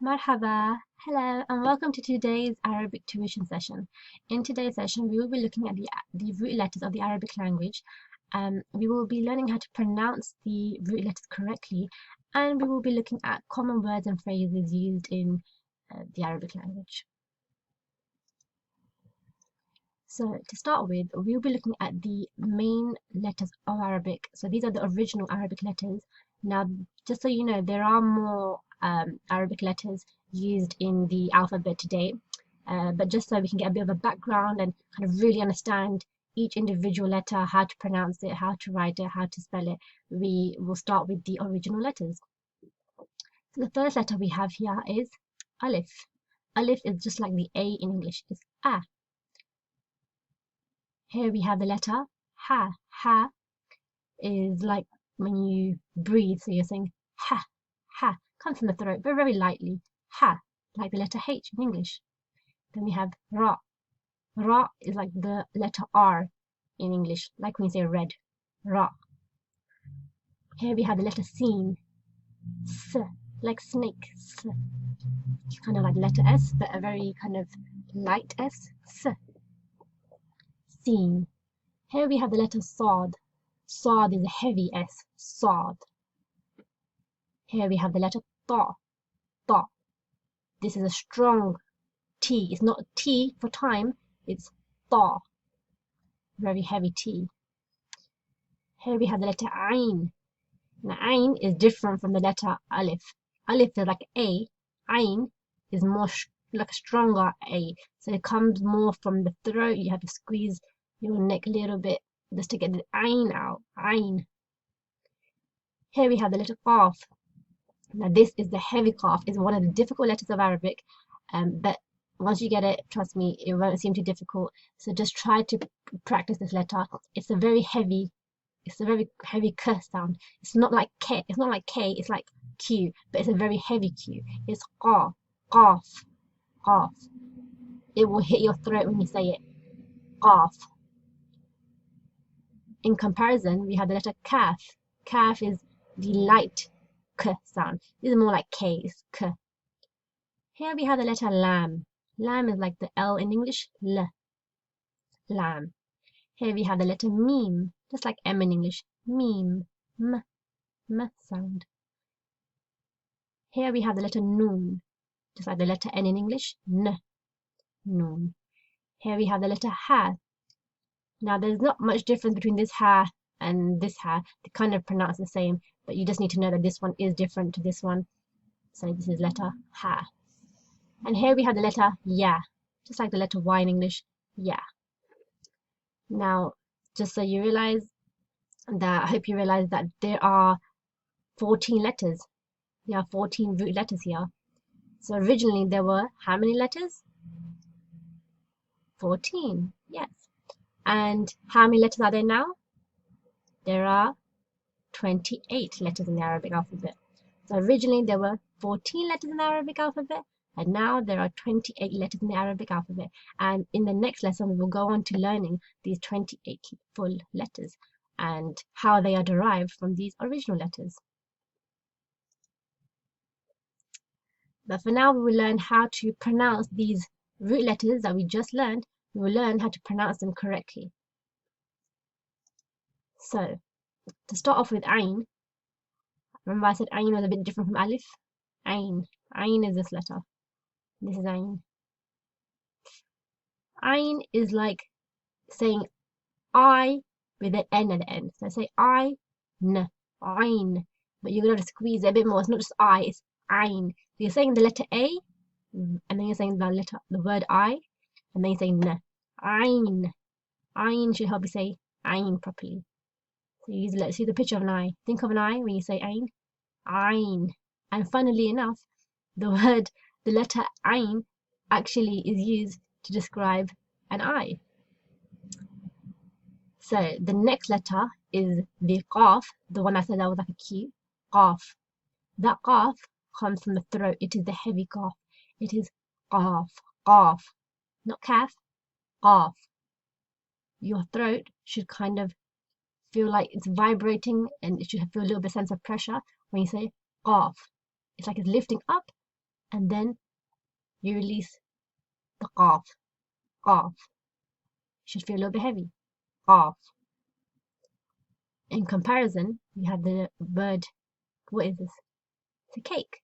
Marhaba, hello, and welcome to today's Arabic tuition session. In today's session, we will be looking at the root letters of the Arabic language. We will be learning how to pronounce the root letters correctly, and we will be looking at common words and phrases used in the Arabic language. So to start with, we'll be looking at the main letters of Arabic. So these are the original Arabic letters. Now, just so you know, there are more Arabic letters used in the alphabet today. But just so we can get a bit of a background and kind of really understand each individual letter, how to pronounce it, how to write it, how to spell it, we will start with the original letters. So the first letter we have here is Alif. Alif is just like the A in English, it's A. Here we have the letter Ha. Ha is like when you breathe, so you're saying ha, ha, comes from the throat, but very lightly. Ha, like the letter H in English. Then we have Ra. Ra is like the letter R in English, like when you say red, Ra. Here we have the letter Sin. S, like snake, S. It's kind of like the letter S, but a very kind of light S. S. Sin. Here we have the letter Sad. Sad is a heavy S, Sad. Here we have the letter Ta. Ta. This is a strong T. It's not T for time, it's Ta. Very heavy T. Here we have the letter Ain. Now, Ain is different from the letter Alif. Alif is like A. Ain is more like a stronger A. So it comes more from the throat. You have to squeeze your neck a little bit just to get the Ain out. Ain. Here we have the letter Qaf. Now this is the heavy Qaf. It's one of the difficult letters of Arabic. But once you get it, trust me, it won't seem too difficult. So just try to practice this letter. It's a very heavy K sound. It's not like K. It's not like K. It's like Q, but it's a very heavy Q. It's Qaf, Qaf, Qaf. It will hit your throat when you say it. Qaf. In comparison, we have the letter Kaf. Kaf is the light K sound. This is more like K. It's K. Here we have the letter Lam. Lam is like the L in English. L. Lam. Here we have the letter Mim, just like M in English. Mim. M. M sound. Here we have the letter Noon, just like the letter N in English. N. Noon. Here we have the letter Ha. Now there's not much difference between this Ha and this Ha. They kind of pronounce the same, but you just need to know that this one is different to this one. So this is letter Ha. And here we have the letter Ya, just like the letter Y in English. Ya. Now, just so you realize that, I hope you realize that there are 14 letters. There are 14 root letters here. So originally there were how many letters? 14, yes. And how many letters are there now? There are 28 letters in the Arabic alphabet. So originally there were 14 letters in the Arabic alphabet, and now there are 28 letters in the Arabic alphabet. And in the next lesson, we will go on to learning these 28 full letters and how they are derived from these original letters. But for now, we will learn how to pronounce these root letters that we just learned. We will learn how to pronounce them correctly. So, to start off with Ain, remember I said Ain was a bit different from Alif? Ain. Ain is this letter. This is Ain. Ain is like saying I with an N at the end. So say I, N, Ain. But you're going to squeeze it a bit more. It's not just I, it's Ain. So you're saying the letter A, and then you're saying the word I, and then you're saying N. Ain. Ain should help you say Ain properly. So let's see the picture of an eye. Think of an eye when you say Ain. Ain. And funnily enough, the letter Ain actually is used to describe an eye. So the next letter is the Qaf, the one I said that was like a Q. Qaf. That Qaf comes from the throat. It is the heavy Qaf. It is Qaf. Qaf. Not Kaf. Qaf. Your throat should kind of feel like it's vibrating, and it should feel a little bit sense of pressure when you say Qaf. It's like it's lifting up and then you release the qaf. Qaf. Should feel a little bit heavy. Qaf. In comparison, we have the word, what is this? It's a cake.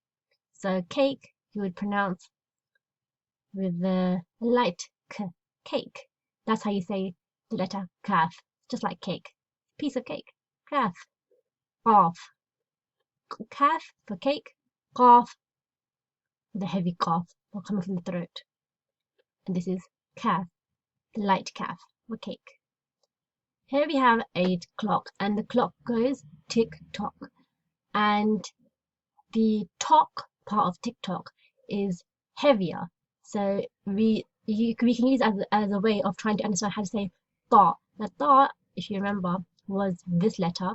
So cake, you would pronounce with the light k, cake. That's how you say the letter kaf, just like cake. Piece of cake. Kaf. Qaf. Kaf for cake. Qaf, the heavy qaf coming from the throat. And this is kaf, the light kaf for cake. Here we have a clock, and the clock goes tick-tock. And the talk part of tick-tock is heavier. So we can use it as a way of trying to understand how to say ta. Now ta, if you remember, was this letter.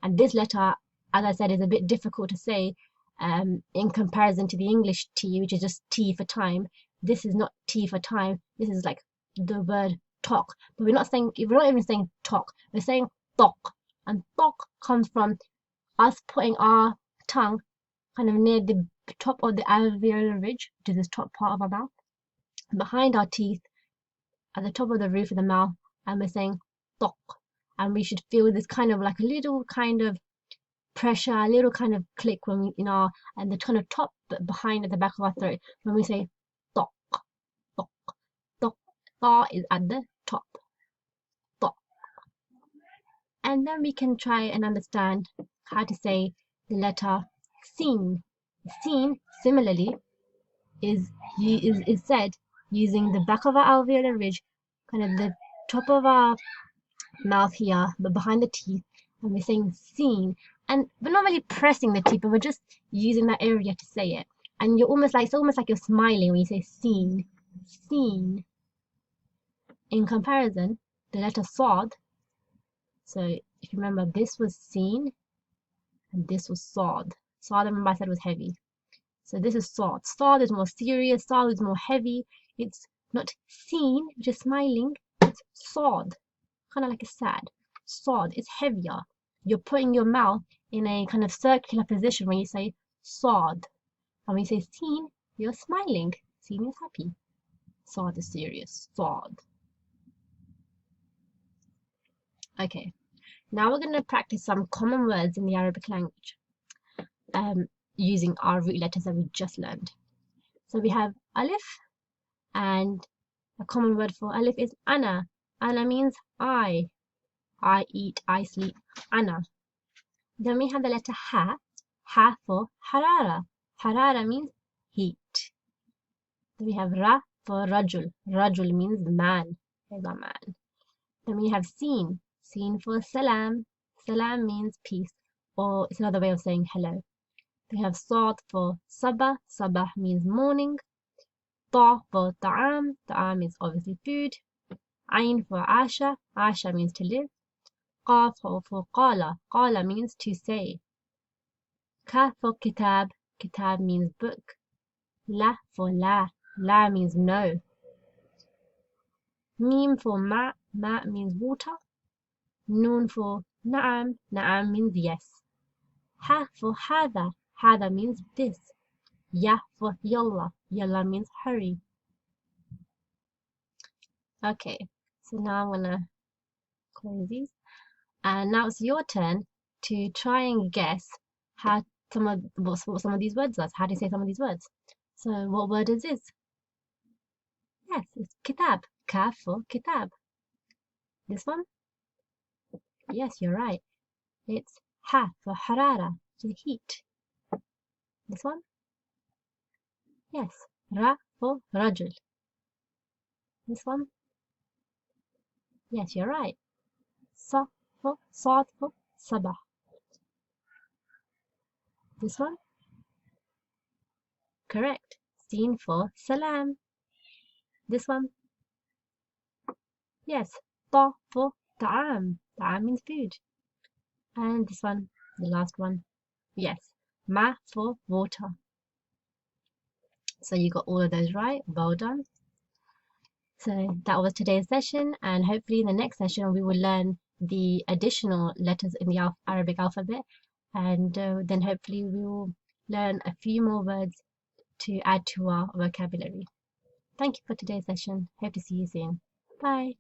And this letter, as I said, is a bit difficult to say in comparison to the English T, which is just T for time. This is not T for time. This is like the word talk. But we're not even saying talk. We're saying talk. And talk comes from us putting our tongue kind of near the top of the alveolar ridge, which is this top part of our mouth, behind our teeth, at the top of the roof of the mouth, and we're saying talk. And we should feel this kind of like a little kind of pressure, a little kind of click when we and the kind of top behind at the back of our throat when we say talk, talk, talk. Ta is at the top. Talk. And then we can try and understand how to say the letter sin. Sin, similarly, is said using the back of our alveolar ridge, kind of the top of our mouth here, but behind the teeth, and we're saying sin. And we're not really pressing the teeth, but we're just using that area to say it. And you're almost like, it's almost like you're smiling when you say sin. Sin. In comparison, the letter sod, so if you remember, this was sin, and this was sod. Sod, remember I said was heavy. So this is sod. Sod is more serious, sod is more heavy. It's not sin, which is smiling, it's sod. Kind of like a sad. Sod is heavier. You're putting your mouth in a kind of circular position when you say sod. And when you say sin, you're smiling. Sin is happy. Sod is serious. Sod. Okay. Now we're going to practice some common words in the Arabic language using our root letters that we just learned. So we have alif, and a common word for alif is ana. Ana means I. I eat, I sleep, ana. Then we have the letter ha. Ha for harara. Harara means heat. Then we have ra for rajul. Rajul means man. There's our man. Then we have sin. Sin for salam. Salam means peace, or it's another way of saying hello. We have sad for sabah. Sabah means morning. Ta for ta'am. Ta'am is obviously food. Ain for asha. Asha means to live. Qaf for qala. Qala means to say. Kaf for kitab. Kitab means book. La for la. La means no. Mim for ma. Ma means water. Noon for na'am. Na'am means yes. Ha for hada. Hada means this. Ya for yalla. Yalla means hurry. Okay, so now I'm gonna close these. And now it's your turn to try and guess how what some of these words are. How to say some of these words. So what word is this? Yes, it's kitab. Kaf for kitab. This one? Yes, you're right. It's ha for harara, the heat. This one? Yes, ra for rajul. This one? Yes, you're right. Sa for sad for sabah. This one? Correct. Sin for salam. This one? Yes, ta for ta'am. Ta'am means food. And this one, the last one, yes, ma for water. So you got all of those right. Well done. So that was today's session, and hopefully in the next session we will learn the additional letters in the Arabic alphabet, and then hopefully we will learn a few more words to add to our vocabulary. Thank you for today's session. Hope to see you soon. Bye.